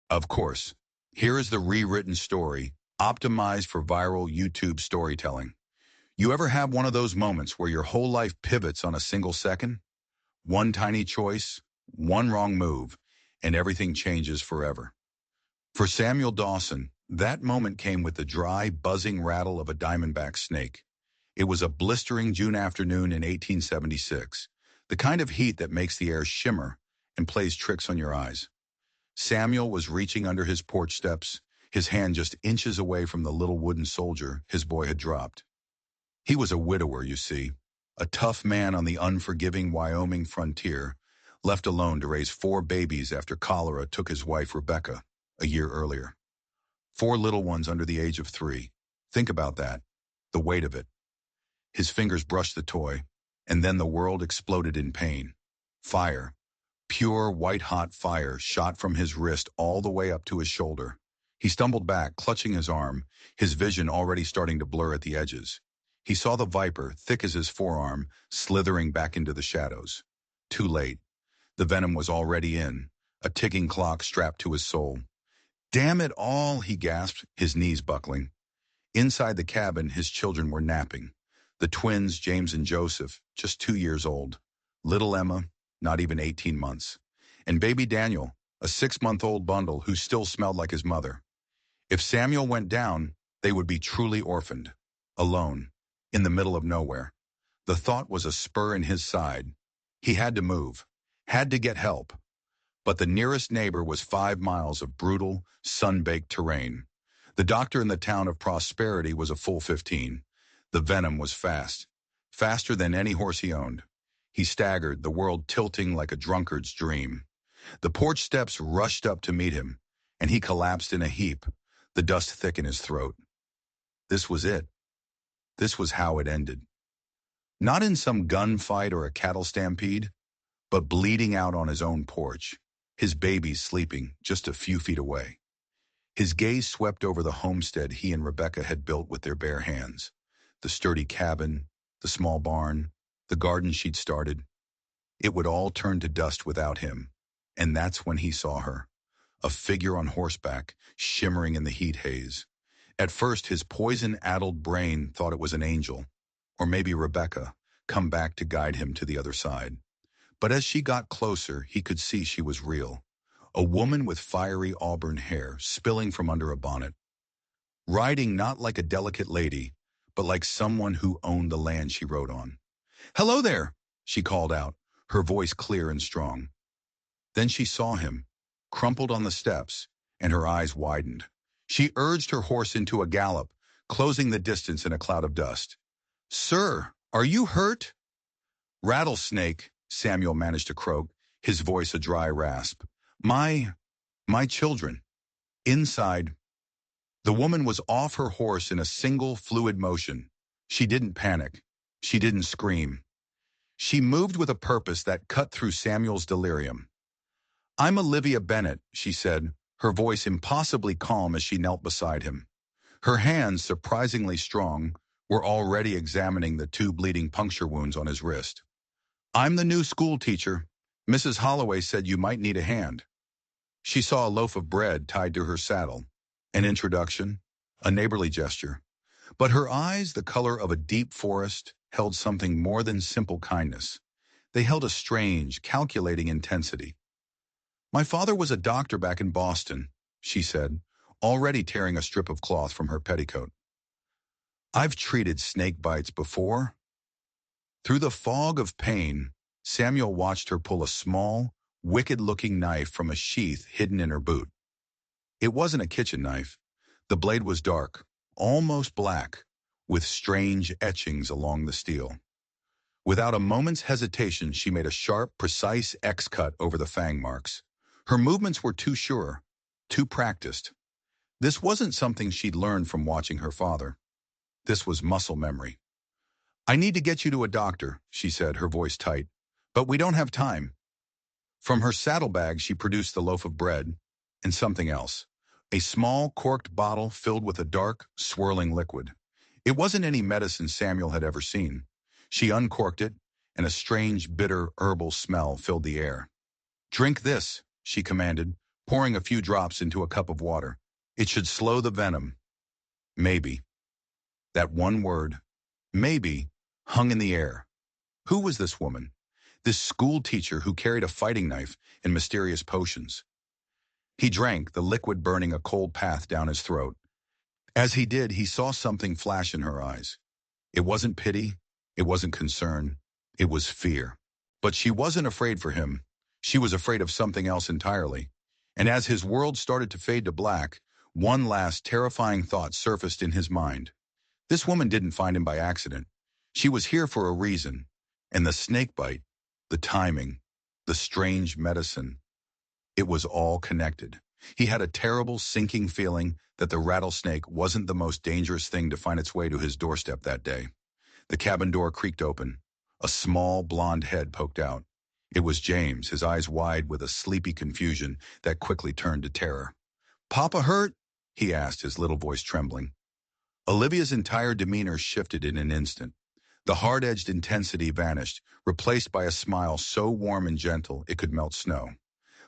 Of course. Here is the rewritten story, optimized for viral YouTube storytelling. You ever have one of those moments where your whole life pivots on a single second? One tiny choice, one wrong move, and everything changes forever. For Samuel Dawson, that moment came with the dry, buzzing rattle of a diamondback snake. It was a blistering June afternoon in 1876, the kind of heat that makes the air shimmer and plays tricks on your eyes. Samuel was reaching under his porch steps, his hand just inches away from the little wooden soldier his boy had dropped. He was a widower, you see, a tough man on the unforgiving Wyoming frontier, left alone to raise 4 babies after cholera took his wife Rebecca a year earlier. 4 little ones under the age of 3. Think about that, the weight of it. His fingers brushed the toy, and then the world exploded in pain. Fire. Pure, white-hot fire shot from his wrist all the way up to his shoulder. He stumbled back, clutching his arm, his vision already starting to blur at the edges. He saw the viper, thick as his forearm, slithering back into the shadows. Too late. The venom was already in, a ticking clock strapped to his soul. "Damn it all," he gasped, his knees buckling. Inside the cabin, his children were napping. The twins, James and Joseph, just 2 years old. Little Emma, not even 18 months. And baby Daniel, a 6-month-old bundle who still smelled like his mother. If Samuel went down, they would be truly orphaned. Alone, in the middle of nowhere. The thought was a spur in his side. He had to move, had to get help. But the nearest neighbor was 5 miles of brutal, sun-baked terrain. The doctor in the town of Prosperity was a full 15. The venom was fast. Faster than any horse he owned. He staggered, the world tilting like a drunkard's dream. The porch steps rushed up to meet him, and he collapsed in a heap, the dust thick in his throat. This was it. This was how it ended. Not in some gunfight or a cattle stampede, but bleeding out on his own porch, his babies sleeping just a few feet away. His gaze swept over the homestead he and Rebecca had built with their bare hands. The sturdy cabin, the small barn, the garden she'd started. It would all turn to dust without him, and that's when he saw her, a figure on horseback, shimmering in the heat haze. At first, his poison-addled brain thought it was an angel, or maybe Rebecca, come back to guide him to the other side. But as she got closer, he could see she was real. A woman with fiery auburn hair spilling from under a bonnet. Riding not like a delicate lady, but like someone who owned the land she rode on. "Hello there," she called out, her voice clear and strong. Then she saw him, crumpled on the steps, and her eyes widened. She urged her horse into a gallop, closing the distance in a cloud of dust. "Sir, are you hurt?" "Rattlesnake," Samuel managed to croak, his voice a dry rasp. My children. Inside." The woman was off her horse in a single fluid motion. She didn't panic. She didn't scream. She moved with a purpose that cut through Samuel's delirium. "I'm Olivia Bennett," she said, her voice impossibly calm as she knelt beside him. Her hands, surprisingly strong, were already examining the 2 bleeding puncture wounds on his wrist. "I'm the new school teacher. Mrs. Holloway said you might need a hand." She saw a loaf of bread tied to her saddle. An introduction, a neighborly gesture. But her eyes, the color of a deep forest, held something more than simple kindness. They held a strange, calculating intensity. "My father was a doctor back in Boston," she said, already tearing a strip of cloth from her petticoat. "I've treated snake bites before." Through the fog of pain, Samuel watched her pull a small, wicked-looking knife from a sheath hidden in her boot. It wasn't a kitchen knife. The blade was dark, almost black, with strange etchings along the steel. Without a moment's hesitation, she made a sharp, precise X-cut over the fang marks. Her movements were too sure, too practiced. This wasn't something she'd learned from watching her father. This was muscle memory. "I need to get you to a doctor," she said, her voice tight. "But we don't have time." From her saddlebag, she produced the loaf of bread and something else. A small, corked bottle filled with a dark, swirling liquid. It wasn't any medicine Samuel had ever seen. She uncorked it, and a strange, bitter, herbal smell filled the air. "Drink this," she commanded, pouring a few drops into a cup of water. It should slow the venom. Maybe. That one word, maybe, hung in the air. Who was this woman? This school teacher who carried a fighting knife and mysterious potions. He drank, the liquid burning a cold path down his throat. As he did, he saw something flash in her eyes. It wasn't pity, it wasn't concern, it was fear. But she wasn't afraid for him. She was afraid of something else entirely. And as his world started to fade to black, one last terrifying thought surfaced in his mind. This woman didn't find him by accident. She was here for a reason. And the snake bite, the timing, the strange medicine, it was all connected. He had a terrible sinking feeling that the rattlesnake wasn't the most dangerous thing to find its way to his doorstep that day. The cabin door creaked open. A small blonde head poked out. It was James, his eyes wide with a sleepy confusion that quickly turned to terror. "Papa hurt?" he asked, his little voice trembling. Olivia's entire demeanor shifted in an instant. The hard-edged intensity vanished, replaced by a smile so warm and gentle it could melt snow.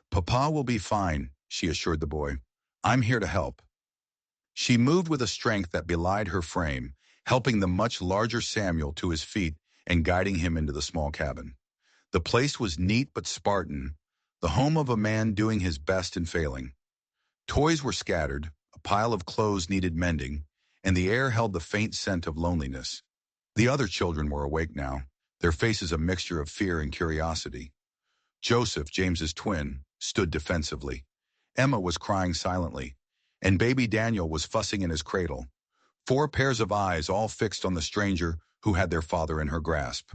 "Papa will be fine," she assured the boy. "I'm here to help." She moved with a strength that belied her frame, helping the much larger Samuel to his feet and guiding him into the small cabin. The place was neat but Spartan, the home of a man doing his best and failing. Toys were scattered, a pile of clothes needed mending, and the air held the faint scent of loneliness. The other children were awake now, their faces a mixture of fear and curiosity. Joseph, James's twin, stood defensively. Emma was crying silently, and baby Daniel was fussing in his cradle. 4 pairs of eyes all fixed on the stranger who had their father in her grasp.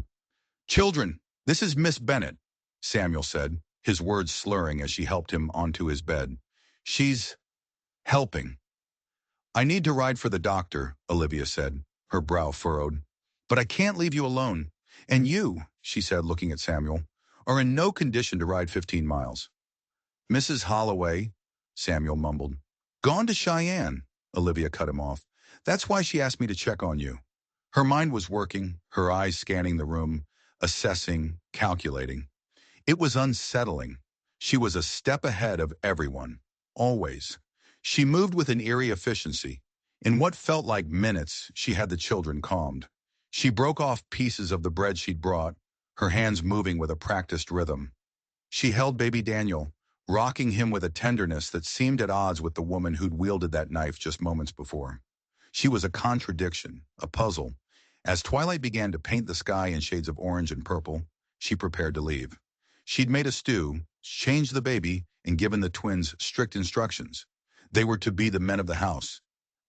"Children, this is Miss Bennet," Samuel said, his words slurring as she helped him onto his bed. "She's helping." "I need to ride for the doctor," Olivia said, her brow furrowed. "But I can't leave you alone. And you," she said, looking at Samuel, "are in no condition to ride 15 miles. "Mrs. Holloway," Samuel mumbled. "Gone to Cheyenne," Olivia cut him off. "That's why she asked me to check on you." Her mind was working, her eyes scanning the room, assessing, calculating. It was unsettling. She was a step ahead of everyone, always. She moved with an eerie efficiency. In what felt like minutes, she had the children calmed. She broke off pieces of the bread she'd brought, her hands moving with a practiced rhythm. She held baby Daniel, rocking him with a tenderness that seemed at odds with the woman who'd wielded that knife just moments before. She was a contradiction, a puzzle. As twilight began to paint the sky in shades of orange and purple, she prepared to leave. She'd made a stew, changed the baby, and given the twins strict instructions. They were to be the men of the house.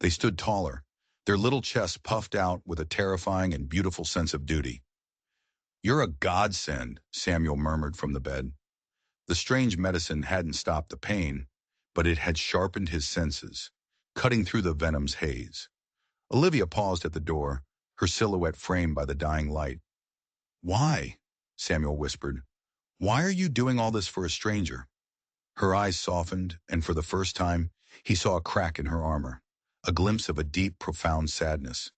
They stood taller, their little chests puffed out with a terrifying and beautiful sense of duty. "You're a godsend," Samuel murmured from the bed. The strange medicine hadn't stopped the pain, but it had sharpened his senses, cutting through the venom's haze. Olivia paused at the door, her silhouette framed by the dying light. "Why?" Samuel whispered. "Why are you doing all this for a stranger?" Her eyes softened, and for the first time, he saw a crack in her armor, a glimpse of a deep, profound sadness.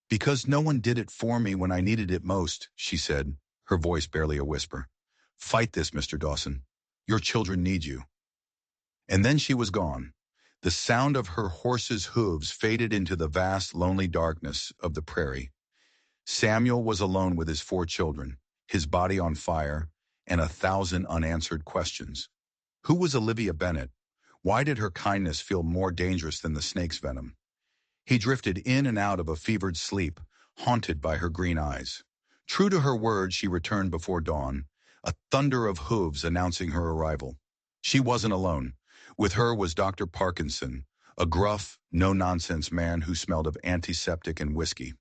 "Because no one did it for me when I needed it most," she said, her voice barely a whisper. "Fight this, Mr. Dawson. Your children need you." And then she was gone. The sound of her horse's hooves faded into the vast, lonely darkness of the prairie. Samuel was alone with his 4 children, his body on fire, and 1,000 unanswered questions. Who was Olivia Bennet? Why did her kindness feel more dangerous than the snake's venom? He drifted in and out of a fevered sleep, haunted by her green eyes. True to her word, she returned before dawn, a thunder of hooves announcing her arrival. She wasn't alone. With her was Dr. Parkinson, a gruff, no-nonsense man who smelled of antiseptic and whiskey.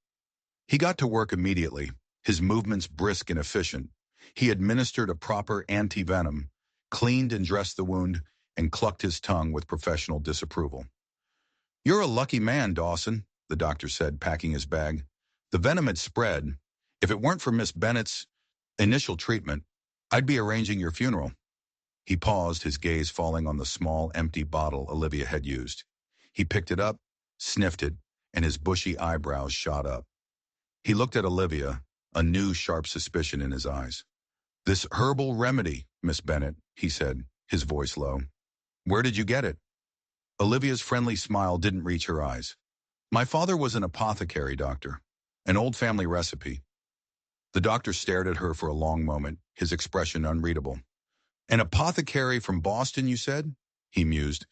He got to work immediately, his movements brisk and efficient. He administered a proper anti-venom, cleaned and dressed the wound, and clucked his tongue with professional disapproval. "You're a lucky man, Dawson," the doctor said, packing his bag. "The venom had spread. If it weren't for Miss Bennett's initial treatment, I'd be arranging your funeral." He paused, his gaze falling on the small, empty bottle Olivia had used. He picked it up, sniffed it, and his bushy eyebrows shot up. He looked at Olivia, a new, sharp suspicion in his eyes. "This herbal remedy, Miss Bennet," he said, his voice low. Where did you get it? Olivia's friendly smile didn't reach her eyes. My father was an apothecary, doctor. An old family recipe. The doctor stared at her for a long moment, his expression unreadable. An apothecary from Boston, you said? He mused.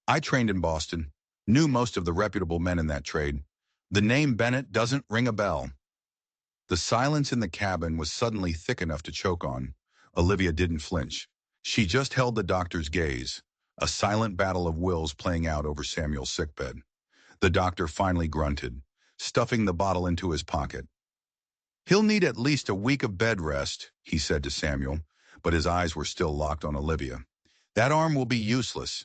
I trained in Boston. Knew most of the reputable men in that trade. The name Bennett doesn't ring a bell. The silence in the cabin was suddenly thick enough to choke on. Olivia didn't flinch. She just held the doctor's gaze, a silent battle of wills playing out over Samuel's sickbed. The doctor finally grunted, stuffing the bottle into his pocket. He'll need at least a week of bed rest, he said to Samuel, but his eyes were still locked on Olivia. That arm will be useless.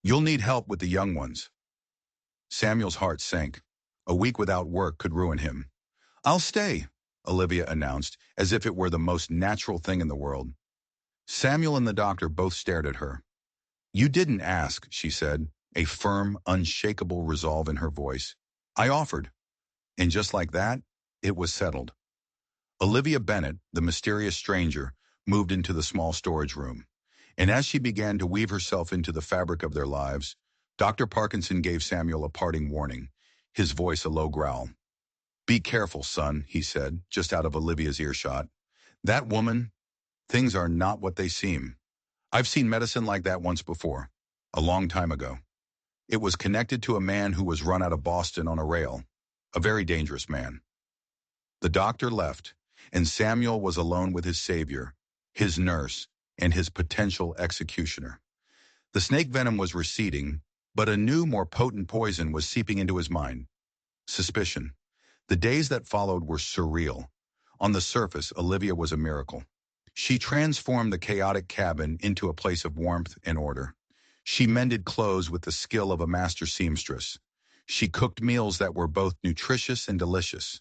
You'll need help with the young ones. Samuel's heart sank. A week without work could ruin him. I'll stay, Olivia announced, as if it were the most natural thing in the world. Samuel and the doctor both stared at her. You didn't ask, she said, a firm, unshakable resolve in her voice. I offered. And just like that, it was settled. Olivia Bennett, the mysterious stranger, moved into the small storage room. And as she began to weave herself into the fabric of their lives, Dr. Parkinson gave Samuel a parting warning, his voice a low growl. Be careful, son, he said, just out of Olivia's earshot. That woman, things are not what they seem. I've seen medicine like that once before, a long time ago. It was connected to a man who was run out of Boston on a rail, a very dangerous man. The doctor left, and Samuel was alone with his savior, his nurse, and his potential executioner. The snake venom was receding, but a new, more potent poison was seeping into his mind. Suspicion. The days that followed were surreal. On the surface, Olivia was a miracle. She transformed the chaotic cabin into a place of warmth and order. She mended clothes with the skill of a master seamstress. She cooked meals that were both nutritious and delicious.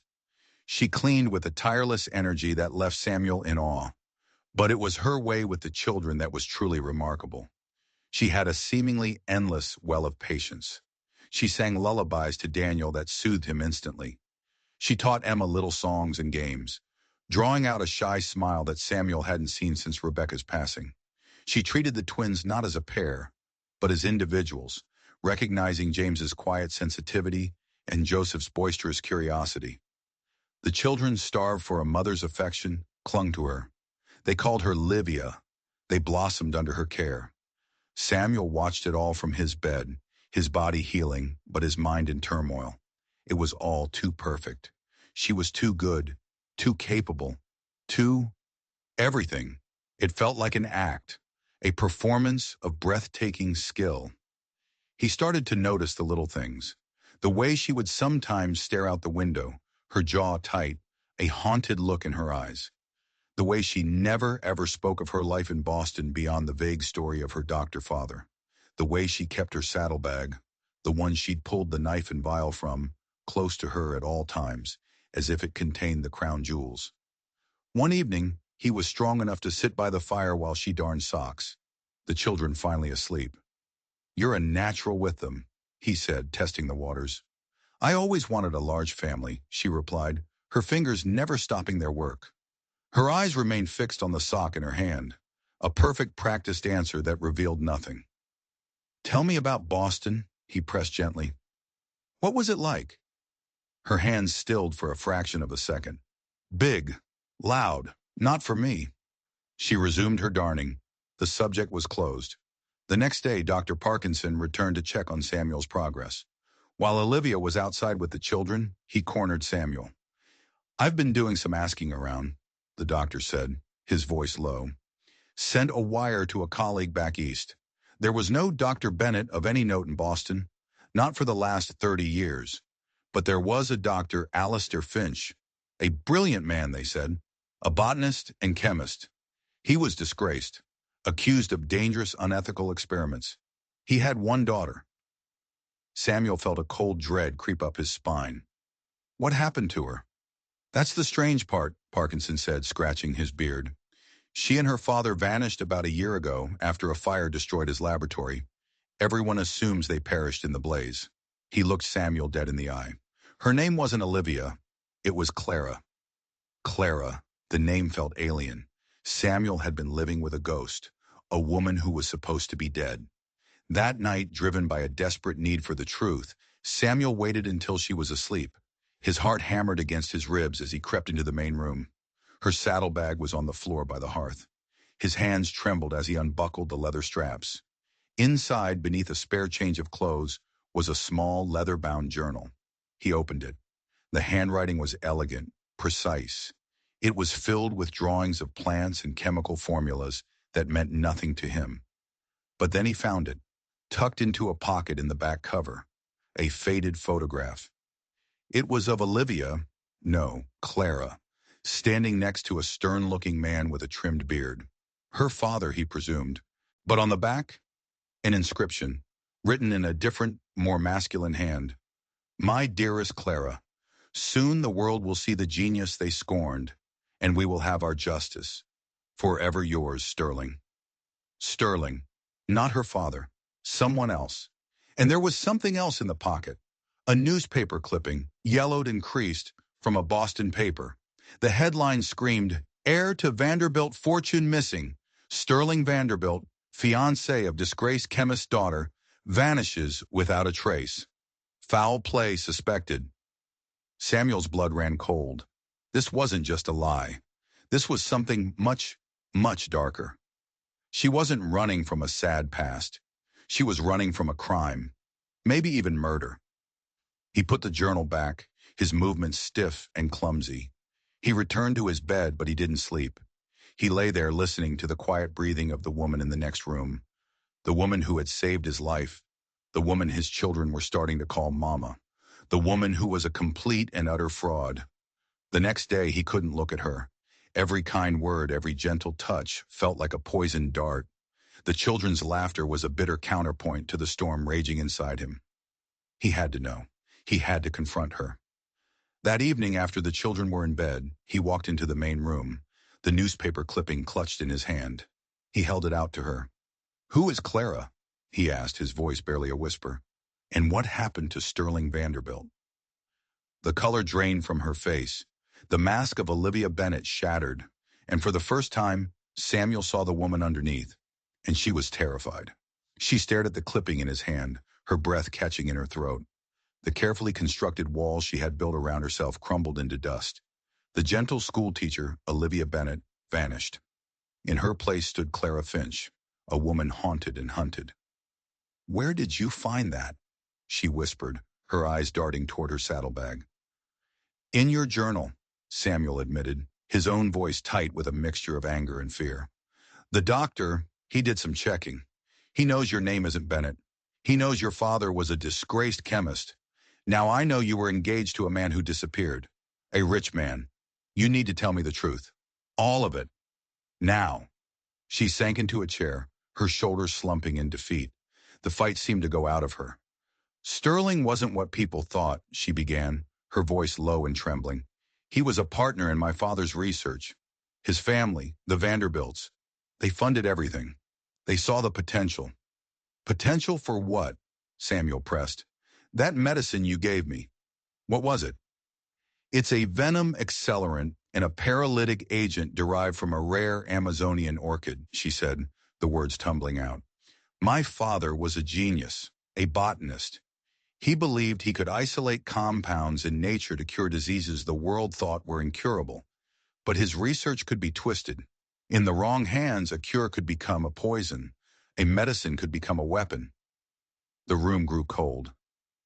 She cleaned with a tireless energy that left Samuel in awe. But it was her way with the children that was truly remarkable. She had a seemingly endless well of patience. She sang lullabies to Daniel that soothed him instantly. She taught Emma little songs and games, drawing out a shy smile that Samuel hadn't seen since Rebecca's passing. She treated the twins not as a pair, but as individuals, recognizing James's quiet sensitivity and Joseph's boisterous curiosity. The children, starved for a mother's affection, clung to her. They called her Livia. They blossomed under her care. Samuel watched it all from his bed, his body healing, but his mind in turmoil. It was all too perfect. She was too good, too capable, too everything. It felt like an act, a performance of breathtaking skill. He started to notice the little things. The way she would sometimes stare out the window, her jaw tight, a haunted look in her eyes. The way she never ever spoke of her life in Boston beyond the vague story of her doctor father. The way she kept her saddlebag, the one she'd pulled the knife and vial from, close to her at all times, as if it contained the crown jewels. One evening, he was strong enough to sit by the fire while she darned socks, the children finally asleep. You're a natural with them, he said, testing the waters. I always wanted a large family, she replied, her fingers never stopping their work. Her eyes remained fixed on the sock in her hand, a perfect practiced answer that revealed nothing. Tell me about Boston, he pressed gently. What was it like? Her hands stilled for a fraction of a second. Big, loud, not for me. She resumed her darning. The subject was closed. The next day, Dr. Parkinson returned to check on Samuel's progress. While Olivia was outside with the children, he cornered Samuel. I've been doing some asking around, the doctor said, his voice low. Sent a wire to a colleague back east. There was no Dr. Bennett of any note in Boston, not for the last 30 years. But there was a Dr. Alistair Finch, a brilliant man, they said, a botanist and chemist. He was disgraced, accused of dangerous, unethical experiments. He had one daughter. Samuel felt a cold dread creep up his spine. What happened to her? That's the strange part, Parkinson said, scratching his beard. She and her father vanished about a year ago after a fire destroyed his laboratory. Everyone assumes they perished in the blaze. He looked Samuel dead in the eye. Her name wasn't Olivia. It was Clara. Clara. The name felt alien. Samuel had been living with a ghost, a woman who was supposed to be dead. That night, driven by a desperate need for the truth, Samuel waited until she was asleep. His heart hammered against his ribs as he crept into the main room. Her saddlebag was on the floor by the hearth. His hands trembled as he unbuckled the leather straps. Inside, beneath a spare change of clothes, was a small leather-bound journal. He opened it. The handwriting was elegant, precise. It was filled with drawings of plants and chemical formulas that meant nothing to him. But then he found it, tucked into a pocket in the back cover, a faded photograph. It was of Olivia, no, Clara, standing next to a stern-looking man with a trimmed beard. Her father, he presumed. But on the back, an inscription, written in a different, more masculine hand. My dearest Clara, soon the world will see the genius they scorned, and we will have our justice. Forever yours, Sterling. Sterling, not her father, someone else. And there was something else in the pocket, a newspaper clipping, yellowed and creased, from a Boston paper. The headline screamed, Heir to Vanderbilt fortune missing. Sterling Vanderbilt, fiancé of disgraced chemist's daughter, vanishes without a trace. Foul play suspected. Samuel's blood ran cold. This wasn't just a lie. This was something much, much darker. She wasn't running from a sad past. She was running from a crime, maybe even murder. He put the journal back, his movements stiff and clumsy. He returned to his bed, but he didn't sleep. He lay there listening to the quiet breathing of the woman in the next room, the woman who had saved his life, the woman his children were starting to call Mama, the woman who was a complete and utter fraud. The next day, he couldn't look at her. Every kind word, every gentle touch felt like a poisoned dart. The children's laughter was a bitter counterpoint to the storm raging inside him. He had to know. He had to confront her. That evening, after the children were in bed, he walked into the main room, the newspaper clipping clutched in his hand. He held it out to her. Who is Clara? He asked, his voice barely a whisper. And what happened to Sterling Vanderbilt? The color drained from her face. The mask of Olivia Bennet shattered, and for the first time, Samuel saw the woman underneath, and she was terrified. She stared at the clipping in his hand, her breath catching in her throat. The carefully constructed walls she had built around herself crumbled into dust. The gentle schoolteacher, Olivia Bennet, vanished. In her place stood Clara Finch, a woman haunted and hunted. Where did you find that? She whispered, her eyes darting toward her saddlebag. In your journal, Samuel admitted, his own voice tight with a mixture of anger and fear. The doctor, he did some checking. He knows your name isn't Bennett. He knows your father was a disgraced chemist. Now I know you were engaged to a man who disappeared. A rich man. You need to tell me the truth. All of it. Now. She sank into a chair, her shoulders slumping in defeat. The fight seemed to go out of her. Sterling wasn't what people thought, she began, her voice low and trembling. He was a partner in my father's research. His family, the Vanderbilts, they funded everything. They saw the potential. Potential for what? Samuel pressed. That medicine you gave me. What was it? It's a venom accelerant and a paralytic agent derived from a rare Amazonian orchid, she said, the words tumbling out. My father was a genius, a botanist. He believed he could isolate compounds in nature to cure diseases the world thought were incurable. But his research could be twisted. In the wrong hands, a cure could become a poison. A medicine could become a weapon. The room grew cold.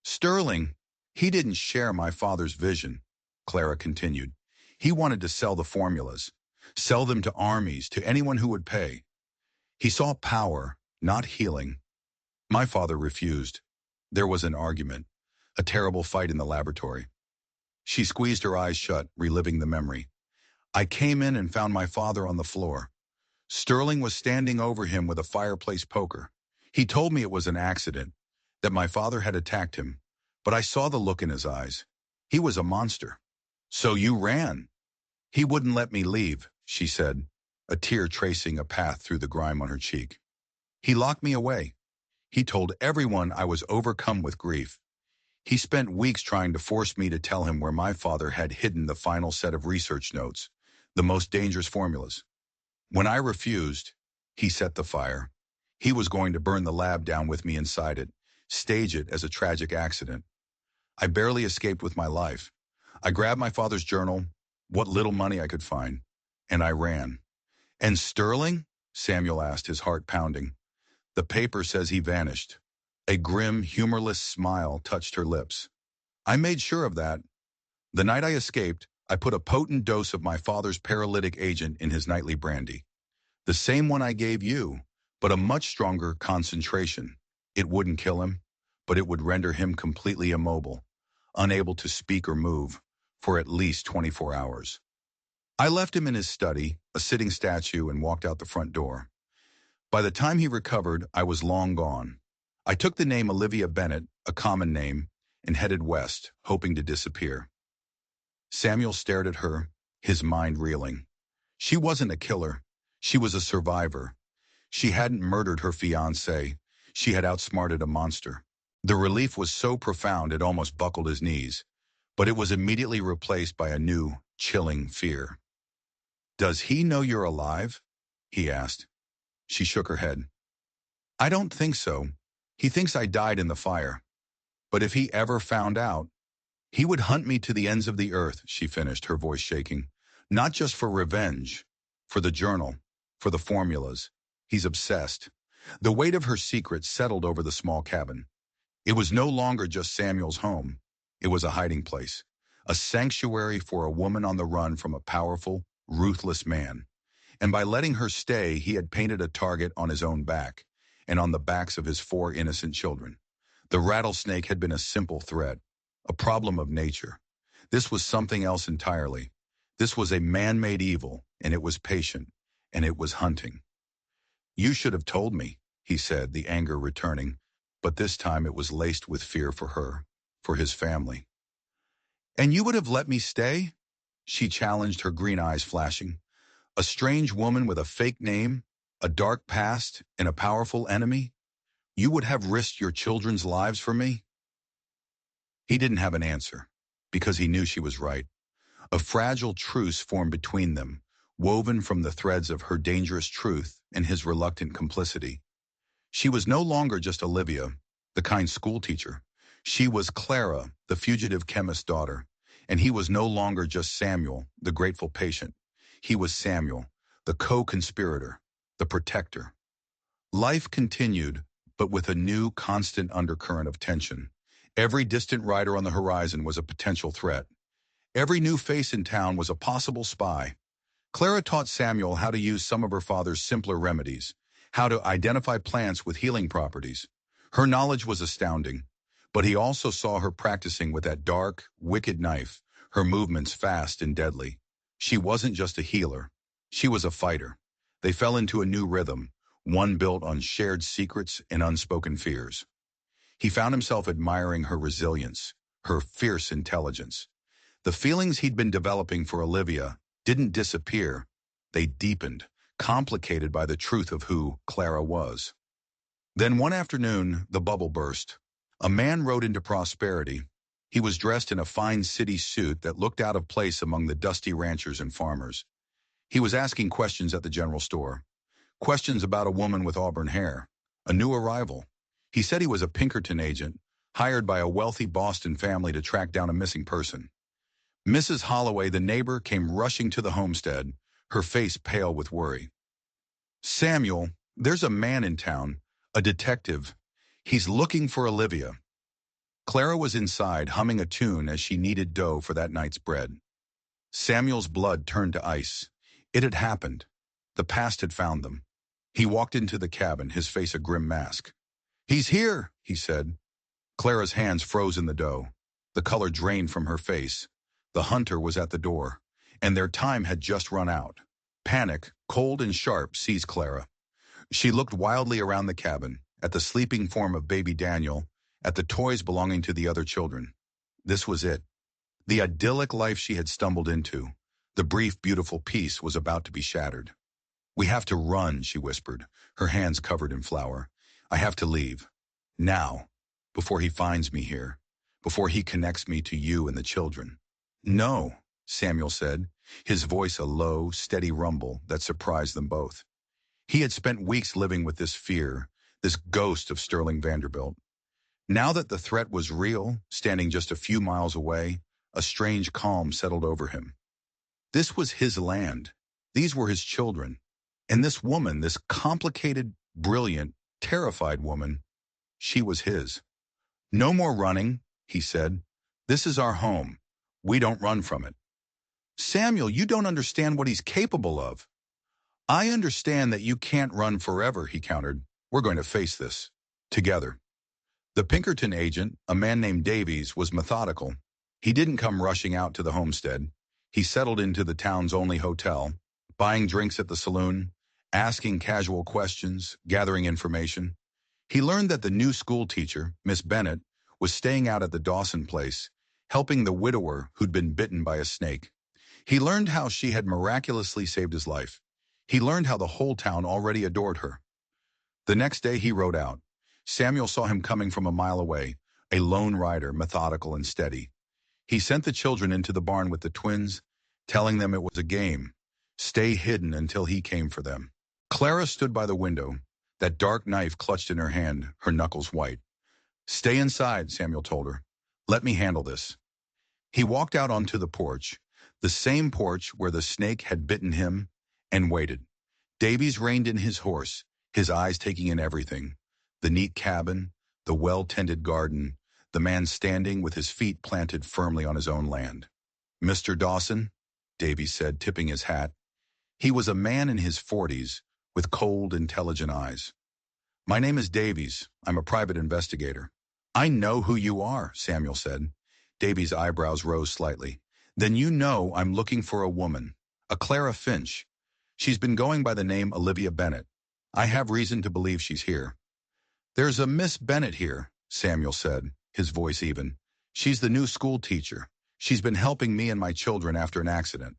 Sterling, he didn't share my father's vision, Clara continued. He wanted to sell the formulas, sell them to armies, to anyone who would pay. He saw power, not healing. My father refused. There was an argument, a terrible fight in the laboratory. She squeezed her eyes shut, reliving the memory. I came in and found my father on the floor. Sterling was standing over him with a fireplace poker. He told me it was an accident, that my father had attacked him, but I saw the look in his eyes. He was a monster. So you ran. He wouldn't let me leave, she said, a tear tracing a path through the grime on her cheek. He locked me away. He told everyone I was overcome with grief. He spent weeks trying to force me to tell him where my father had hidden the final set of research notes, the most dangerous formulas. When I refused, he set the fire. He was going to burn the lab down with me inside it, stage it as a tragic accident. I barely escaped with my life. I grabbed my father's journal, what little money I could find, and I ran. And Sterling? Samuel asked, his heart pounding. The paper says he vanished. A grim, humorless smile touched her lips. I made sure of that. The night I escaped, I put a potent dose of my father's paralytic agent in his nightly brandy. The same one I gave you, but a much stronger concentration. It wouldn't kill him, but it would render him completely immobile, unable to speak or move, for at least 24 hours. I left him in his study, a sitting statue, and walked out the front door. By the time he recovered, I was long gone. I took the name Olivia Bennett, a common name, and headed west, hoping to disappear. Samuel stared at her, his mind reeling. She wasn't a killer. She was a survivor. She hadn't murdered her fiancé. She had outsmarted a monster. The relief was so profound it almost buckled his knees, but it was immediately replaced by a new, chilling fear. "Does he know you're alive?" he asked. She shook her head. "I don't think so. He thinks I died in the fire. But if he ever found out, he would hunt me to the ends of the earth," she finished, her voice shaking. "Not just for revenge, for the journal, for the formulas. He's obsessed." The weight of her secret settled over the small cabin. It was no longer just Samuel's home. It was a hiding place, a sanctuary for a woman on the run from a powerful, ruthless man. And by letting her stay, he had painted a target on his own back, and on the backs of his 4 innocent children. The rattlesnake had been a simple threat, a problem of nature. This was something else entirely. This was a man-made evil, and it was patient, and it was hunting. "You should have told me," he said, the anger returning, but this time it was laced with fear for her, for his family. "And you would have let me stay?" she challenged, her green eyes flashing. "A strange woman with a fake name, a dark past, and a powerful enemy? You would have risked your children's lives for me?" He didn't have an answer, because he knew she was right. A fragile truce formed between them, woven from the threads of her dangerous truth and his reluctant complicity. She was no longer just Olivia, the kind schoolteacher. She was Clara, the fugitive chemist's daughter, and he was no longer just Samuel, the grateful patient. He was Samuel, the co-conspirator, the protector. Life continued, but with a new, constant undercurrent of tension. Every distant rider on the horizon was a potential threat. Every new face in town was a possible spy. Clara taught Samuel how to use some of her father's simpler remedies, how to identify plants with healing properties. Her knowledge was astounding, but he also saw her practicing with that dark, wicked knife, her movements fast and deadly. She wasn't just a healer. She was a fighter. They fell into a new rhythm, one built on shared secrets and unspoken fears. He found himself admiring her resilience, her fierce intelligence. The feelings he'd been developing for Olivia didn't disappear. They deepened, complicated by the truth of who Clara was. Then one afternoon, the bubble burst. A man rode into prosperity. He was dressed in a fine city suit that looked out of place among the dusty ranchers and farmers. He was asking questions at the general store. Questions about a woman with auburn hair, a new arrival. He said he was a Pinkerton agent, hired by a wealthy Boston family to track down a missing person. Mrs. Holloway, the neighbor, came rushing to the homestead, her face pale with worry. "Samuel, there's a man in town, a detective. He's looking for Olivia." Clara was inside, humming a tune as she kneaded dough for that night's bread. Samuel's blood turned to ice. It had happened. The past had found them. He walked into the cabin, his face a grim mask. "He's here," he said. Clara's hands froze in the dough. The color drained from her face. The hunter was at the door, and their time had just run out. Panic, cold and sharp, seized Clara. She looked wildly around the cabin, at the sleeping form of baby Daniel, at the toys belonging to the other children. This was it. The idyllic life she had stumbled into, the brief, beautiful peace, was about to be shattered. "We have to run," she whispered, her hands covered in flour. "I have to leave. Now, before he finds me here, before he connects me to you and the children." "No," Samuel said, his voice a low, steady rumble that surprised them both. He had spent weeks living with this fear, this ghost of Sterling Vanderbilt. Now that the threat was real, standing just a few miles away, a strange calm settled over him. This was his land. These were his children. And this woman, this complicated, brilliant, terrified woman, she was his. No more running, he said. This is our home. We don't run from it. Samuel, you don't understand what he's capable of. I understand that you can't run forever, he countered. We're going to face this. Together. The Pinkerton agent, a man named Davies, was methodical. He didn't come rushing out to the homestead. He settled into the town's only hotel, buying drinks at the saloon, asking casual questions, gathering information. He learned that the new school teacher, Miss Bennett, was staying out at the Dawson place, helping the widower who'd been bitten by a snake. He learned how she had miraculously saved his life. He learned how the whole town already adored her. The next day he rode out. Samuel saw him coming from a mile away, a lone rider, methodical and steady. He sent the children into the barn with the twins, telling them it was a game. Stay hidden until he came for them. Clara stood by the window, that dark knife clutched in her hand, her knuckles white. Stay inside, Samuel told her. Let me handle this. He walked out onto the porch, the same porch where the snake had bitten him, and waited. Davies reined in his horse, his eyes taking in everything. The neat cabin, the well-tended garden, the man standing with his feet planted firmly on his own land. Mr. Dawson, Davies said, tipping his hat. He was a man in his 40s, with cold, intelligent eyes. My name is Davies. I'm a private investigator. I know who you are, Samuel said. Davies' eyebrows rose slightly. Then you know I'm looking for a woman, a Clara Finch. She's been going by the name Olivia Bennett. I have reason to believe she's here. There's a Miss Bennett here, Samuel said, his voice even. She's the new school teacher. She's been helping me and my children after an accident.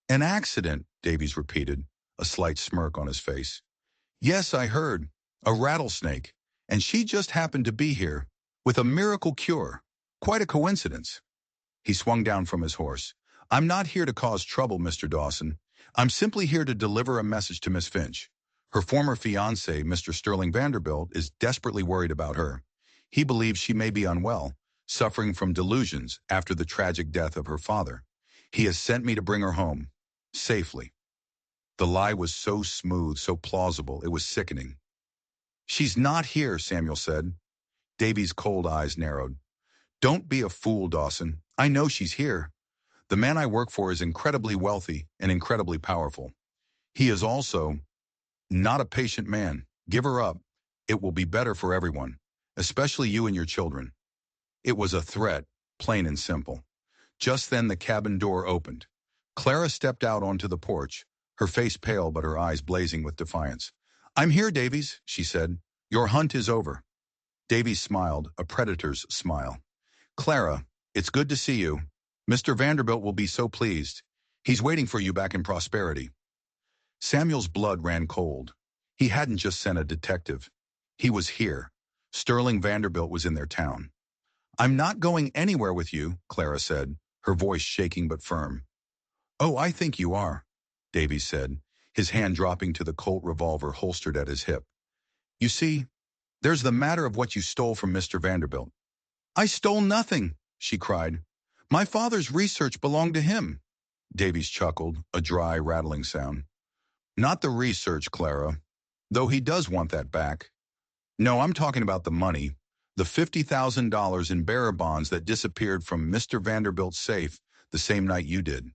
An accident, Davies repeated, a slight smirk on his face. Yes, I heard. A rattlesnake. And she just happened to be here, with a miracle cure. Quite a coincidence. He swung down from his horse. I'm not here to cause trouble, Mr. Dawson. I'm simply here to deliver a message to Miss Finch. Her former fiancé, Mr. Sterling Vanderbilt, is desperately worried about her. He believes she may be unwell, suffering from delusions after the tragic death of her father. He has sent me to bring her home, safely. The lie was so smooth, so plausible, it was sickening. She's not here, Samuel said. Davies' cold eyes narrowed. Don't be a fool, Dawson. I know she's here. The man I work for is incredibly wealthy and incredibly powerful. He is also not a patient man. Give her up. It will be better for everyone, especially you and your children. It was a threat, plain and simple. Just then the cabin door opened. Clara stepped out onto the porch, her face pale but her eyes blazing with defiance. I'm here, Davies, she said. Your hunt is over. Davies smiled, a predator's smile. Clara, it's good to see you. Mr. Vanderbilt will be so pleased. He's waiting for you back in Prosperity. Samuel's blood ran cold. He hadn't just sent a detective. He was here. Sterling Vanderbilt was in their town. I'm not going anywhere with you, Clara said, her voice shaking but firm. Oh, I think you are, Davies said, his hand dropping to the Colt revolver holstered at his hip. You see, there's the matter of what you stole from Mr. Vanderbilt. I stole nothing, she cried. My father's research belonged to him. Davies chuckled, a dry, rattling sound. Not the research, Clara, though he does want that back. No, I'm talking about the money, the $50,000 in bearer bonds that disappeared from Mr. Vanderbilt's safe the same night you did.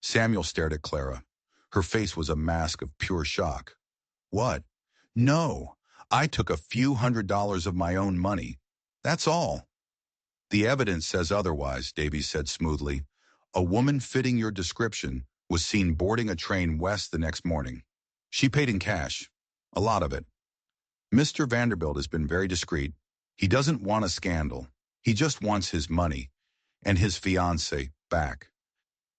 Samuel stared at Clara. Her face was a mask of pure shock. What? No, I took a few $100s of my own money. That's all. The evidence says otherwise, Davies said smoothly. A woman fitting your description was seen boarding a train west the next morning. She paid in cash, a lot of it. Mr. Vanderbilt has been very discreet. He doesn't want a scandal. He just wants his money and his fiancée back.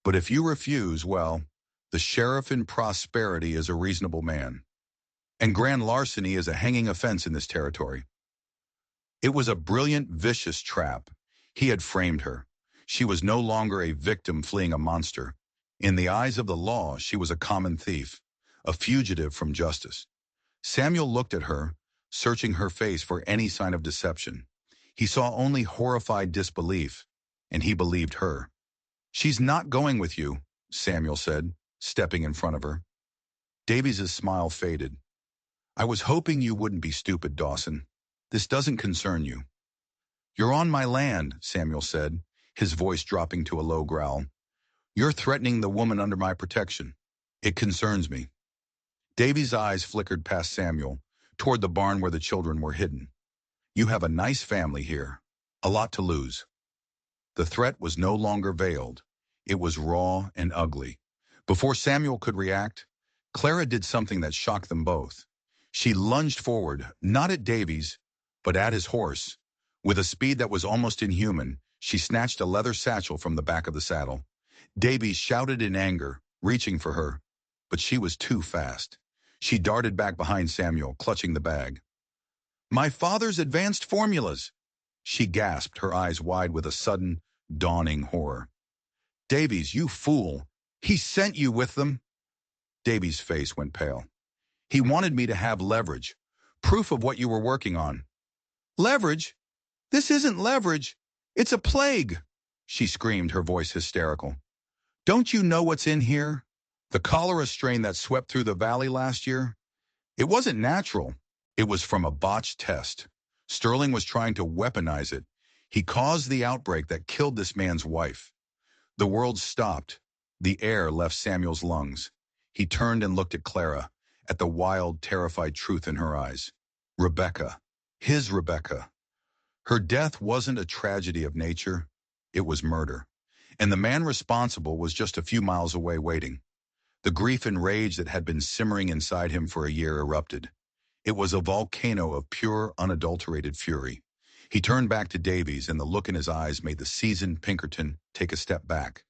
But if you refuse, well, the sheriff in Prosperity is a reasonable man. And grand larceny is a hanging offense in this territory. It was a brilliant, vicious trap. He had framed her. She was no longer a victim fleeing a monster. In the eyes of the law, she was a common thief, a fugitive from justice. Samuel looked at her, searching her face for any sign of deception. He saw only horrified disbelief, and he believed her. "She's not going with you," Samuel said, stepping in front of her. Davies' smile faded. "I was hoping you wouldn't be stupid, Dawson. This doesn't concern you." "You're on my land," Samuel said, his voice dropping to a low growl. "You're threatening the woman under my protection. It concerns me." Davies' eyes flickered past Samuel, toward the barn where the children were hidden. "You have a nice family here. A lot to lose." The threat was no longer veiled. It was raw and ugly. Before Samuel could react, Clara did something that shocked them both. She lunged forward, not at Davies, but at his horse. With a speed that was almost inhuman, she snatched a leather satchel from the back of the saddle. Davies shouted in anger, reaching for her, but she was too fast. She darted back behind Samuel, clutching the bag. "My father's advanced formulas!" She gasped, her eyes wide with a sudden, dawning horror. "Davies, you fool! He sent you with them!" Davies' face went pale. "He wanted me to have leverage, proof of what you were working on." "Leverage? This isn't leverage. It's a plague!" she screamed, her voice hysterical. "Don't you know what's in here? The cholera strain that swept through the valley last year? It wasn't natural. It was from a botched test. Sterling was trying to weaponize it. He caused the outbreak that killed this man's wife." The world stopped. The air left Samuel's lungs. He turned and looked at Clara, at the wild, terrified truth in her eyes. Rebecca. His Rebecca. Her death wasn't a tragedy of nature. It was murder. And the man responsible was just a few miles away waiting. The grief and rage that had been simmering inside him for a year erupted. It was a volcano of pure, unadulterated fury. He turned back to Davies, and the look in his eyes made the seasoned Pinkerton take a step back.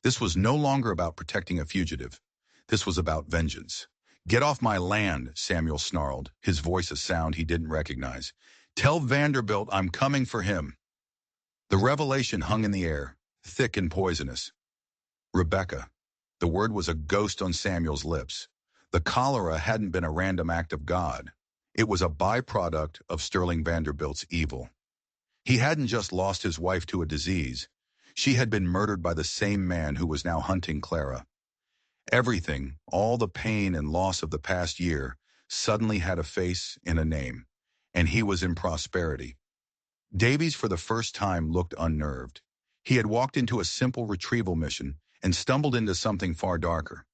This was no longer about protecting a fugitive. This was about vengeance. "Get off my land," Samuel snarled, his voice a sound he didn't recognize. "Tell Vanderbilt I'm coming for him." The revelation hung in the air, thick and poisonous. Rebecca. The word was a ghost on Samuel's lips. The cholera hadn't been a random act of God. It was a byproduct of Sterling Vanderbilt's evil. He hadn't just lost his wife to a disease. She had been murdered by the same man who was now hunting Clara. Everything, all the pain and loss of the past year, suddenly had a face and a name, and he was in prosperity. Davies for the first time looked unnerved. He had walked into a simple retrieval mission and stumbled into something far darker.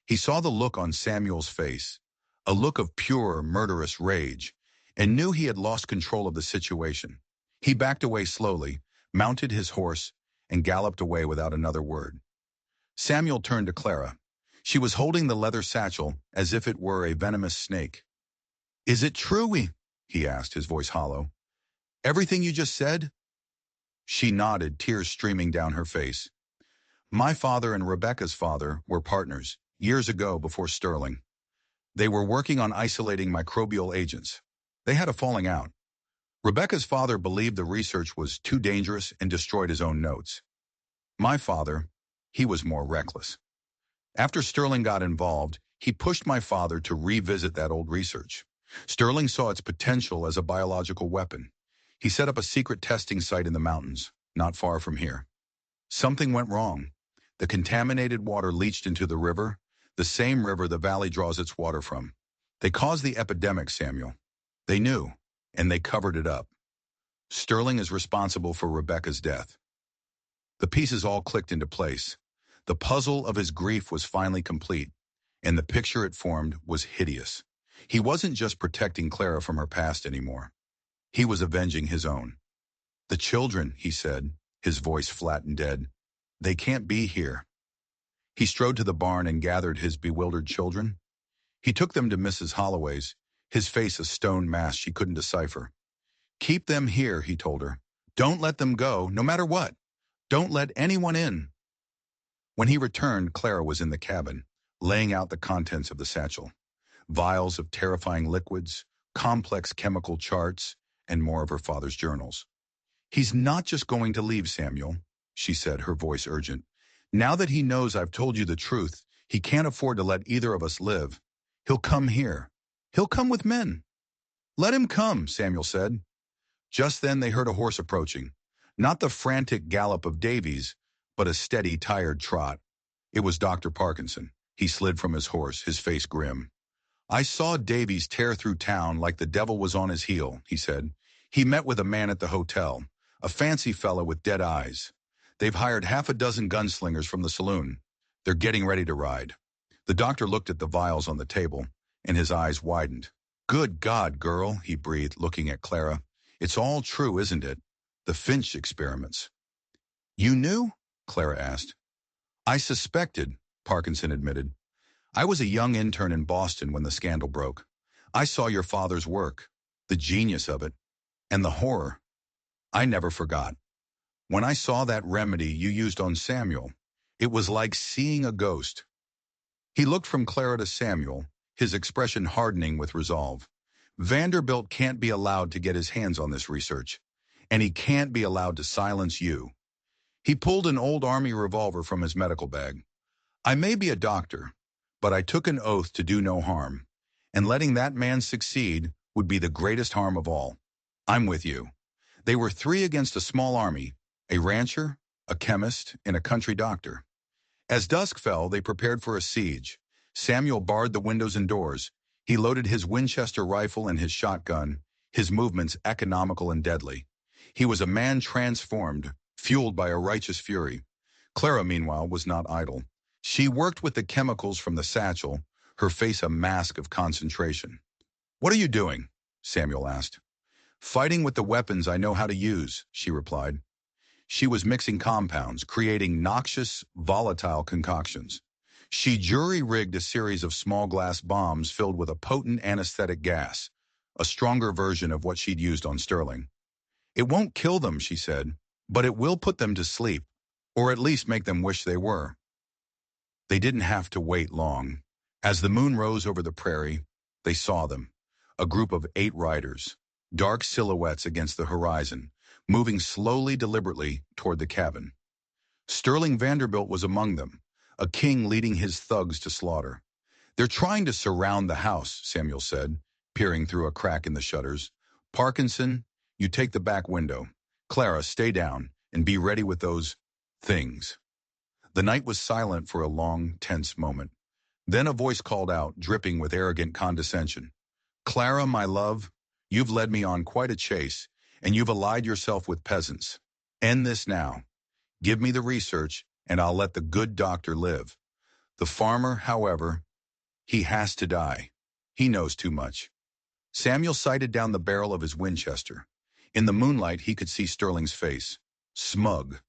He saw the look on Samuel's face, a look of pure, murderous rage, and knew he had lost control of the situation. He backed away slowly, mounted his horse, and galloped away without another word. Samuel turned to Clara. She was holding the leather satchel as if it were a venomous snake. "Is it true?" he asked, his voice hollow. "Everything you just said?" She nodded, tears streaming down her face. "My father and Rebecca's father were partners, years ago before Sterling. They were working on isolating microbial agents. They had a falling out. Rebecca's father believed the research was too dangerous and destroyed his own notes. My father, he was more reckless. After Sterling got involved, he pushed my father to revisit that old research. Sterling saw its potential as a biological weapon. He set up a secret testing site in the mountains, not far from here. Something went wrong. The contaminated water leached into the river, the same river the valley draws its water from. They caused the epidemic, Samuel. They knew, and they covered it up. Sterling is responsible for Rebecca's death." The pieces all clicked into place. The puzzle of his grief was finally complete, and the picture it formed was hideous. He wasn't just protecting Clara from her past anymore. He was avenging his own. "The children," he said, his voice flat and dead. "They can't be here." He strode to the barn and gathered his bewildered children. He took them to Mrs. Holloway's, his face a stone mask she couldn't decipher. "Keep them here," he told her. "Don't let them go, no matter what. Don't let anyone in." When he returned, Clara was in the cabin, laying out the contents of the satchel. Vials of terrifying liquids, complex chemical charts, and more of her father's journals. "He's not just going to leave, Samuel," she said, her voice urgent. "Now that he knows I've told you the truth, he can't afford to let either of us live. He'll come here. He'll come with men." Let him come, Samuel said. Just then they heard a horse approaching. Not the frantic gallop of Davies, but a steady, tired trot. It was Dr. Parkinson. He slid from his horse, his face grim. I saw Davies tear through town like the devil was on his heel, he said. He met with a man at the hotel, a fancy fellow with dead eyes. They've hired half a dozen gunslingers from the saloon. They're getting ready to ride. The doctor looked at the vials on the table, and his eyes widened. Good God, girl, he breathed, looking at Clara. It's all true, isn't it? The Finch experiments. You knew? Clara asked. I suspected, Parkinson admitted. I was a young intern in Boston when the scandal broke. I saw your father's work, the genius of it, and the horror. I never forgot. When I saw that remedy you used on Samuel, it was like seeing a ghost. He looked from Clara to Samuel, his expression hardening with resolve. Vanderbilt can't be allowed to get his hands on this research, and he can't be allowed to silence you. He pulled an old army revolver from his medical bag. I may be a doctor, but I took an oath to do no harm, and letting that man succeed would be the greatest harm of all. I'm with you. They were three against a small army, a rancher, a chemist, and a country doctor. As dusk fell, they prepared for a siege. Samuel barred the windows and doors. He loaded his Winchester rifle and his shotgun, his movements economical and deadly. He was a man transformed, fueled by a righteous fury. Clara, meanwhile, was not idle. She worked with the chemicals from the satchel, her face a mask of concentration. What are you doing? Samuel asked. Fighting with the weapons I know how to use, she replied. She was mixing compounds, creating noxious, volatile concoctions. She jury-rigged a series of small glass bombs filled with a potent anesthetic gas, a stronger version of what she'd used on Sterling. It won't kill them, she said, but it will put them to sleep, or at least make them wish they were. They didn't have to wait long. As the moon rose over the prairie, they saw them, a group of 8 riders, dark silhouettes against the horizon, moving slowly, deliberately toward the cabin. Sterling Vanderbilt was among them, a king leading his thugs to slaughter. They're trying to surround the house, Samuel said, peering through a crack in the shutters. Parkinson, you take the back window. Clara, stay down and be ready with those things. The night was silent for a long, tense moment. Then a voice called out, dripping with arrogant condescension. Clara, my love, you've led me on quite a chase, and you've allied yourself with peasants. End this now. Give me the research, and I'll let the good doctor live. The farmer, however, he has to die. He knows too much. Samuel sighted down the barrel of his Winchester. In the moonlight, he could see Sterling's face. Smug.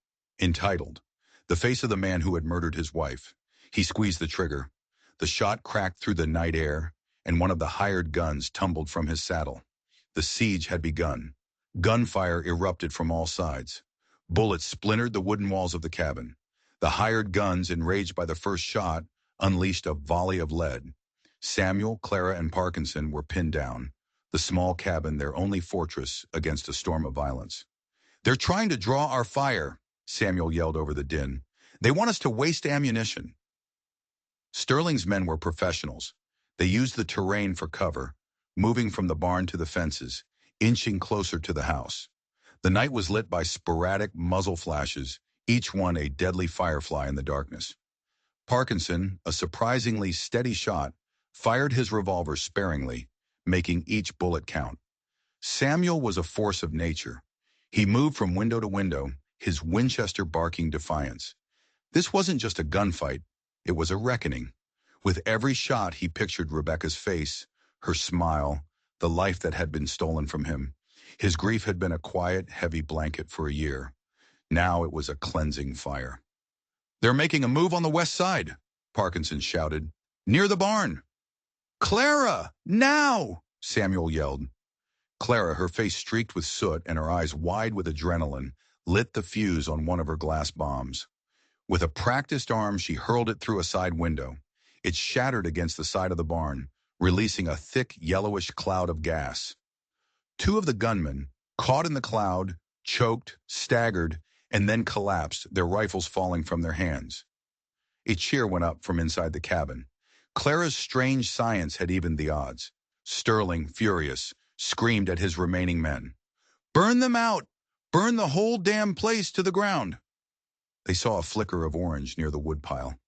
Entitled. The face of the man who had murdered his wife. He squeezed the trigger. The shot cracked through the night air, and one of the hired guns tumbled from his saddle. The siege had begun. Gunfire erupted from all sides. Bullets splintered the wooden walls of the cabin. The hired guns, enraged by the first shot, unleashed a volley of lead. Samuel, Clara, and Parkinson were pinned down, the small cabin their only fortress against a storm of violence. They're trying to draw our fire, Samuel yelled over the din. They want us to waste ammunition. Sterling's men were professionals. They used the terrain for cover, moving from the barn to the fences, inching closer to the house. The night was lit by sporadic muzzle flashes, each one a deadly firefly in the darkness. Parkinson, a surprisingly steady shot, fired his revolver sparingly, making each bullet count. Samuel was a force of nature. He moved from window to window, his Winchester barking defiance. This wasn't just a gunfight, it was a reckoning. With every shot he pictured Rebecca's face, her smile, the life that had been stolen from him. His grief had been a quiet, heavy blanket for a year. Now it was a cleansing fire. They're making a move on the west side, Parkinson shouted. Near the barn. Clara, now, Samuel yelled. Clara, her face streaked with soot and her eyes wide with adrenaline, lit the fuse on one of her glass bombs. With a practiced arm, she hurled it through a side window. It shattered against the side of the barn, releasing a thick, yellowish cloud of gas. 2 of the gunmen, caught in the cloud, choked, staggered, and then collapsed, their rifles falling from their hands. A cheer went up from inside the cabin. Clara's strange science had evened the odds. Sterling, furious, screamed at his remaining men. "Burn them out! Burn the whole damn place to the ground!" They saw a flicker of orange near the woodpile.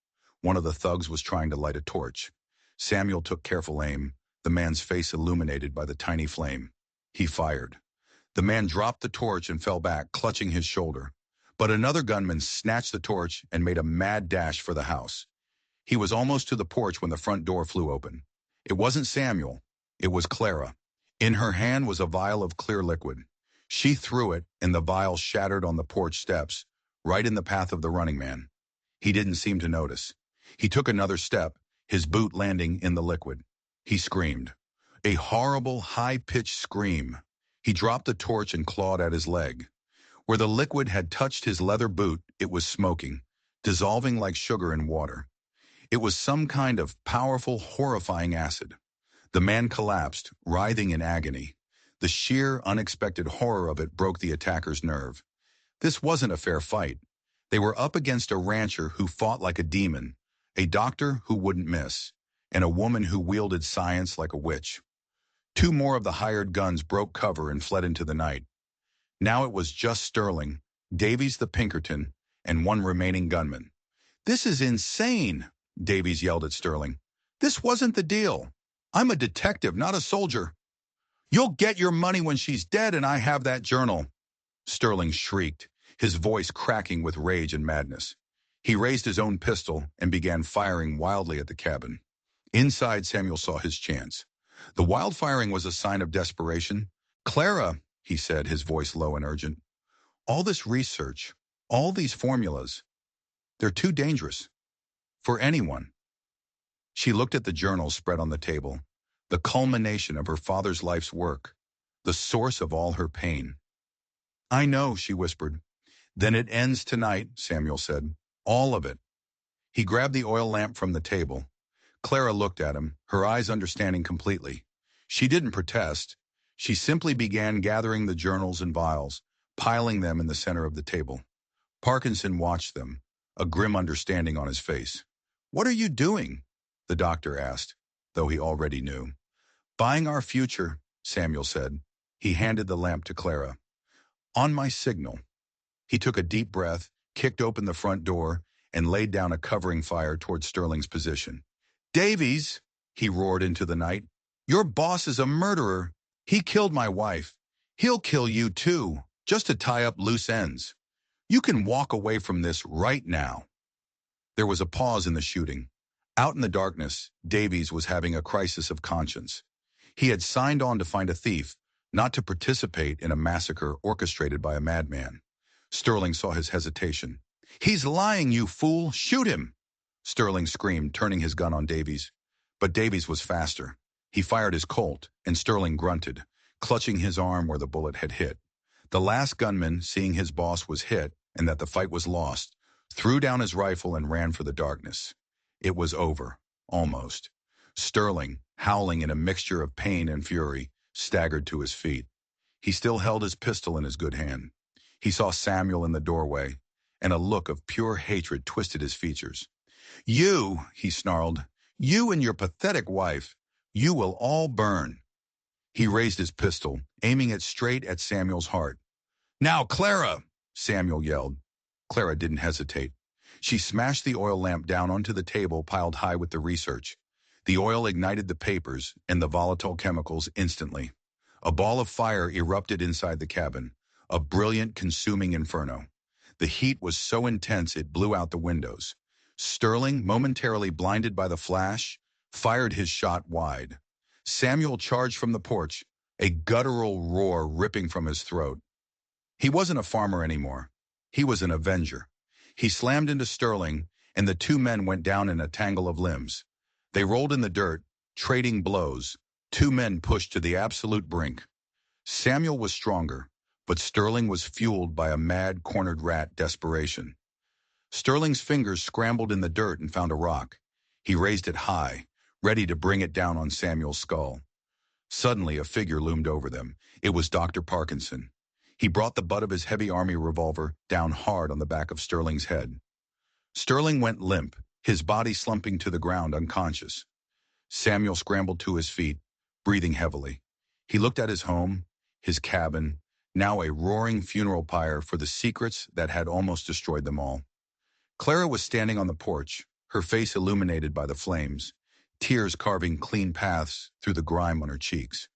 One of the thugs was trying to light a torch. Samuel took careful aim, the man's face illuminated by the tiny flame. He fired. The man dropped the torch and fell back, clutching his shoulder. But another gunman snatched the torch and made a mad dash for the house. He was almost to the porch when the front door flew open. It wasn't Samuel. It was Clara. In her hand was a vial of clear liquid. She threw it, and the vial shattered on the porch steps, right in the path of the running man. He didn't seem to notice. He took another step, his boot landing in the liquid. He screamed. A horrible, high-pitched scream. He dropped the torch and clawed at his leg. Where the liquid had touched his leather boot, it was smoking, dissolving like sugar in water. It was some kind of powerful, horrifying acid. The man collapsed, writhing in agony. The sheer, unexpected horror of it broke the attacker's nerve. This wasn't a fair fight. They were up against a rancher who fought like a demon, a doctor who wouldn't miss, and a woman who wielded science like a witch. Two more of the hired guns broke cover and fled into the night. Now it was just Sterling, Davies the Pinkerton, and one remaining gunman. "This is insane," Davies yelled at Sterling. "This wasn't the deal. I'm a detective, not a soldier." "You'll get your money when she's dead and I have that journal," Sterling shrieked, his voice cracking with rage and madness. He raised his own pistol and began firing wildly at the cabin. Inside, Samuel saw his chance. The wild firing was a sign of desperation. "Clara," he said, his voice low and urgent, "all this research, all these formulas, they're too dangerous. For anyone." She looked at the journal spread on the table, the culmination of her father's life's work, the source of all her pain. "I know," she whispered. "Then it ends tonight," Samuel said. "All of it." He grabbed the oil lamp from the table. Clara looked at him, her eyes understanding completely. She didn't protest. She simply began gathering the journals and vials, piling them in the center of the table. Parkinson watched them, a grim understanding on his face. "What are you doing?" the doctor asked, though he already knew. "Buying our future," Samuel said. He handed the lamp to Clara. "On my signal." He took a deep breath, kicked open the front door, and laid down a covering fire toward Sterling's position. "Davies," he roared into the night, "your boss is a murderer. He killed my wife. He'll kill you too, just to tie up loose ends. You can walk away from this right now." There was a pause in the shooting. Out in the darkness, Davies was having a crisis of conscience. He had signed on to find a thief, not to participate in a massacre orchestrated by a madman. Sterling saw his hesitation. "He's lying, you fool! Shoot him!" Sterling screamed, turning his gun on Davies. But Davies was faster. He fired his Colt, and Sterling grunted, clutching his arm where the bullet had hit. The last gunman, seeing his boss was hit and that the fight was lost, threw down his rifle and ran for the darkness. It was over, almost. Sterling, howling in a mixture of pain and fury, staggered to his feet. He still held his pistol in his good hand. He saw Samuel in the doorway, and a look of pure hatred twisted his features. "You," he snarled, "you and your pathetic wife, you will all burn." He raised his pistol, aiming it straight at Samuel's heart. "Now, Clara!" Samuel yelled. Clara didn't hesitate. She smashed the oil lamp down onto the table piled high with the research. The oil ignited the papers and the volatile chemicals instantly. A ball of fire erupted inside the cabin, a brilliant, consuming inferno. The heat was so intense it blew out the windows. Sterling, momentarily blinded by the flash, fired his shot wide. Samuel charged from the porch, a guttural roar ripping from his throat. He wasn't a farmer anymore. He was an avenger. He slammed into Sterling, and the two men went down in a tangle of limbs. They rolled in the dirt, trading blows. Two men pushed to the absolute brink. Samuel was stronger, but Sterling was fueled by a mad, cornered rat desperation. Sterling's fingers scrambled in the dirt and found a rock. He raised it high, ready to bring it down on Samuel's skull. Suddenly, a figure loomed over them. It was Dr. Parkinson. He brought the butt of his heavy army revolver down hard on the back of Sterling's head. Sterling went limp, his body slumping to the ground unconscious. Samuel scrambled to his feet, breathing heavily. He looked at his home, his cabin, now a roaring funeral pyre for the secrets that had almost destroyed them all. Clara was standing on the porch, her face illuminated by the flames, tears carving clean paths through the grime on her cheeks.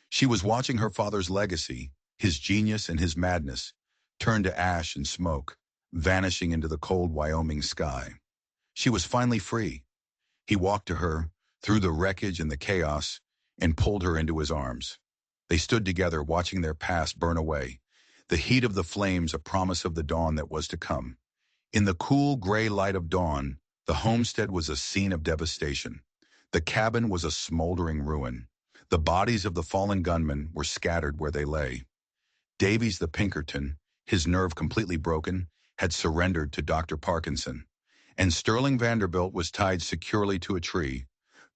She was watching her father's legacy, his genius and his madness, turn to ash and smoke, vanishing into the cold Wyoming sky. She was finally free. He walked to her, through the wreckage and the chaos, and pulled her into his arms. They stood together, watching their past burn away, the heat of the flames a promise of the dawn that was to come. In the cool, gray light of dawn, the homestead was a scene of devastation. The cabin was a smoldering ruin. The bodies of the fallen gunmen were scattered where they lay. Davies the Pinkerton, his nerve completely broken, had surrendered to Dr. Parkinson, and Sterling Vanderbilt was tied securely to a tree,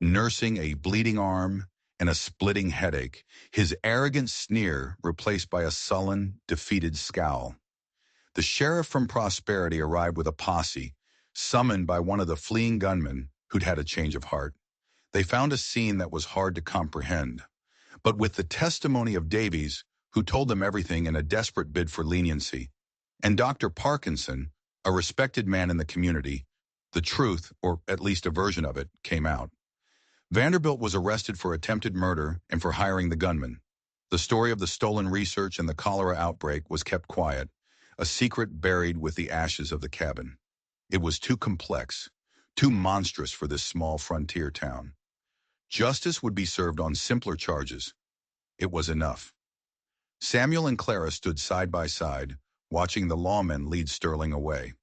nursing a bleeding arm and a splitting headache, his arrogant sneer replaced by a sullen, defeated scowl. The sheriff from Prosperity arrived with a posse, summoned by one of the fleeing gunmen who'd had a change of heart. They found a scene that was hard to comprehend, but with the testimony of Davies, who told them everything in a desperate bid for leniency, and Dr. Parkinson, a respected man in the community, the truth, or at least a version of it, came out. Vanderbilt was arrested for attempted murder and for hiring the gunman. The story of the stolen research and the cholera outbreak was kept quiet, a secret buried with the ashes of the cabin. It was too complex, too monstrous for this small frontier town. Justice would be served on simpler charges. It was enough. Samuel and Clara stood side by side, watching the lawmen lead Sterling away.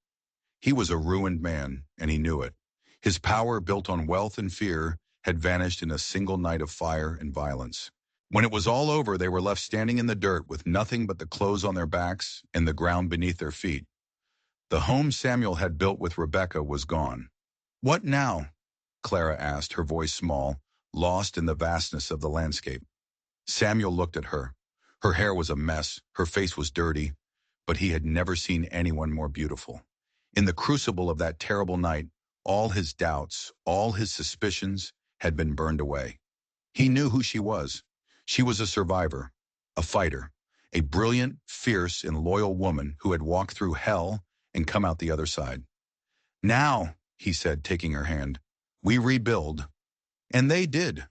He was a ruined man, and he knew it. His power, built on wealth and fear, had vanished in a single night of fire and violence. When it was all over, they were left standing in the dirt with nothing but the clothes on their backs and the ground beneath their feet. The home Samuel had built with Rebecca was gone. "What now?" Clara asked, her voice small, lost in the vastness of the landscape. Samuel looked at her. Her hair was a mess, her face was dirty, but he had never seen anyone more beautiful. In the crucible of that terrible night, all his doubts, all his suspicions had been burned away. He knew who she was. She was a survivor, a fighter, a brilliant, fierce, and loyal woman who had walked through hell and come out the other side. "Now," he said, taking her hand, "we rebuild." And they did,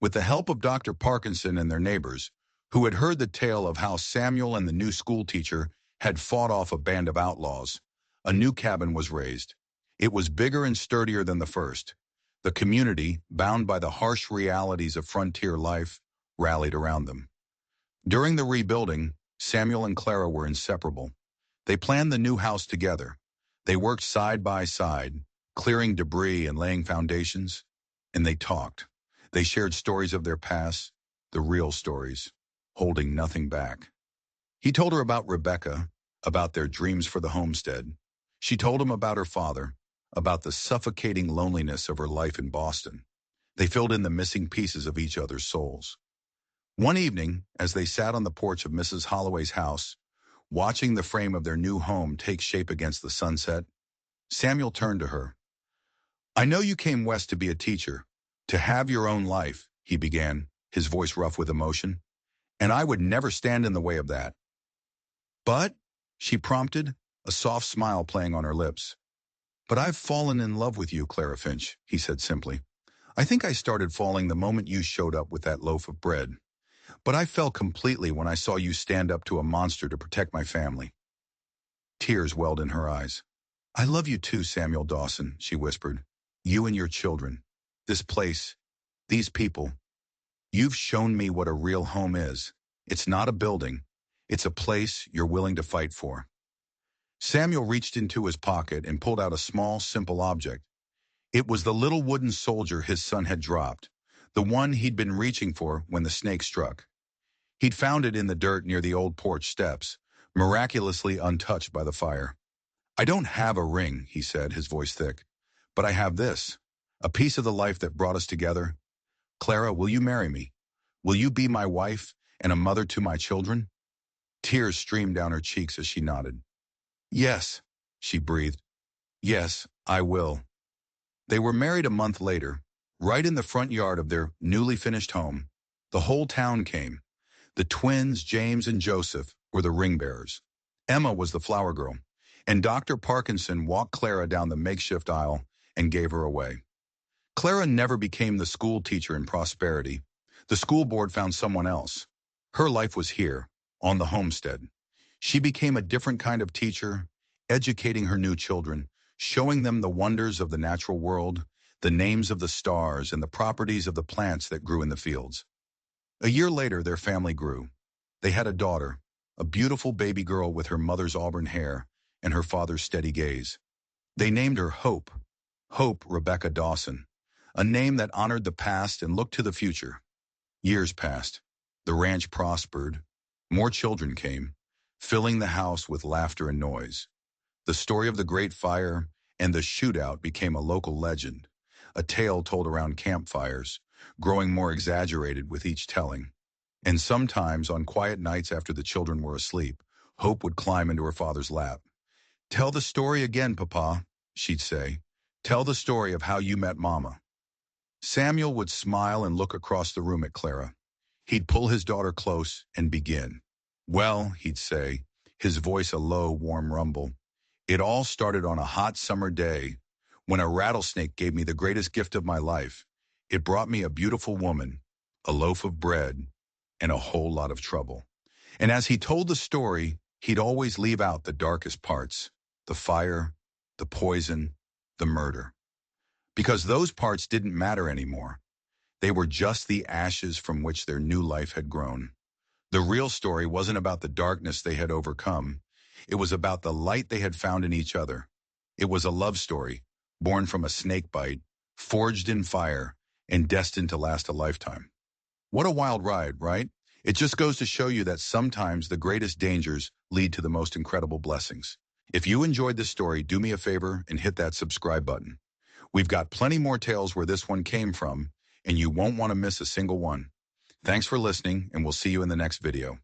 with the help of Dr. Parkinson and their neighbors, who had heard the tale of how Samuel and the new schoolteacher had fought off a band of outlaws. A new cabin was raised. It was bigger and sturdier than the first. The community, bound by the harsh realities of frontier life, rallied around them. During the rebuilding, Samuel and Clara were inseparable. They planned the new house together. They worked side by side, clearing debris and laying foundations, and they talked. They shared stories of their past, the real stories, holding nothing back. He told her about Rebecca, about their dreams for the homestead. She told him about her father, about the suffocating loneliness of her life in Boston. They filled in the missing pieces of each other's souls. One evening, as they sat on the porch of Mrs. Holloway's house, watching the frame of their new home take shape against the sunset, Samuel turned to her. "I know you came west to be a teacher, to have your own life," he began, his voice rough with emotion, "and I would never stand in the way of that." "But," she prompted, a soft smile playing on her lips. "But I've fallen in love with you, Clara Finch," he said simply. "I think I started falling the moment you showed up with that loaf of bread. But I fell completely when I saw you stand up to a monster to protect my family." Tears welled in her eyes. "I love you too, Samuel Dawson," she whispered. "You and your children. This place. These people. You've shown me what a real home is. It's not a building. It's a place you're willing to fight for." Samuel reached into his pocket and pulled out a small, simple object. It was the little wooden soldier his son had dropped, the one he'd been reaching for when the snake struck. He'd found it in the dirt near the old porch steps, miraculously untouched by the fire. "I don't have a ring," he said, his voice thick, "but I have this, a piece of the life that brought us together. Clara, will you marry me? Will you be my wife and a mother to my children?" Tears streamed down her cheeks as she nodded. "Yes," she breathed. "Yes, I will." They were married a month later, right in the front yard of their newly finished home. The whole town came. The twins, James and Joseph, were the ring bearers. Emma was the flower girl, and Dr. Parkinson walked Clara down the makeshift aisle and gave her away. Clara never became the school teacher in prosperity. The school board found someone else. Her life was here, on the homestead. She became a different kind of teacher, educating her new children, showing them the wonders of the natural world, the names of the stars, and the properties of the plants that grew in the fields. A year later, their family grew. They had a daughter, a beautiful baby girl with her mother's auburn hair and her father's steady gaze. They named her Hope, Hope Rebecca Dawson, a name that honored the past and looked to the future. Years passed. The ranch prospered. More children came, filling the house with laughter and noise. The story of the Great Fire and the shootout became a local legend, a tale told around campfires, growing more exaggerated with each telling. And sometimes, on quiet nights after the children were asleep, Hope would climb into her father's lap. "Tell the story again, Papa," she'd say. "Tell the story of how you met Mama." Samuel would smile and look across the room at Clara. He'd pull his daughter close and begin. "Well," he'd say, his voice a low, warm rumble, "it all started on a hot summer day when a rattlesnake gave me the greatest gift of my life. It brought me a beautiful woman, a loaf of bread, and a whole lot of trouble." And as he told the story, he'd always leave out the darkest parts, the fire, the poison, the murder. Because those parts didn't matter anymore. They were just the ashes from which their new life had grown. The real story wasn't about the darkness they had overcome. It was about the light they had found in each other. It was a love story, born from a snake bite, forged in fire, and destined to last a lifetime. What a wild ride, right? It just goes to show you that sometimes the greatest dangers lead to the most incredible blessings. If you enjoyed this story, do me a favor and hit that subscribe button. We've got plenty more tales where this one came from, and you won't want to miss a single one. Thanks for listening, and we'll see you in the next video.